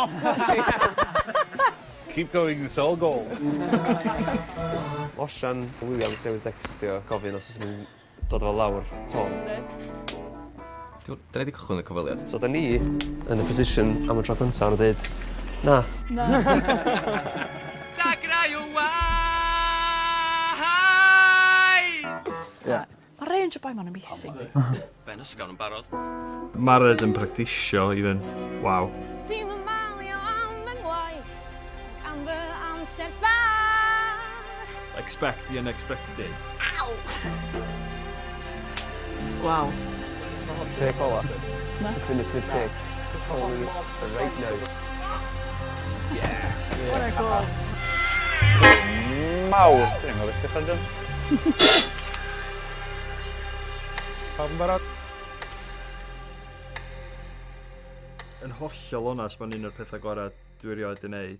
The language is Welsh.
stop! Keep going, it's all gold. Osian Williams newydd decstio gofyn os oes ni'n dod o lawr to. Da ni wedi cychwyn y cyfweliad. So da ni yn y position am y tro gyntaf yn dweud, na. Da grau o wai! Mae range o bai ma'n amazing. Ben ysgawn yn barod. Marad yn practisio i fynd. Waw. Ti'n malio am fy ngwaith, am fy amser sbar. Expect the unexpected. Waw. Take ola. Definitive take. Calling it right now. What a goal. Mawr. Dwi'n meddwl ysgrifennu sargeant. Pawb yn barod? Yn hollol onas, mae'n un o'r pethau gorau dwi erioed yn neud.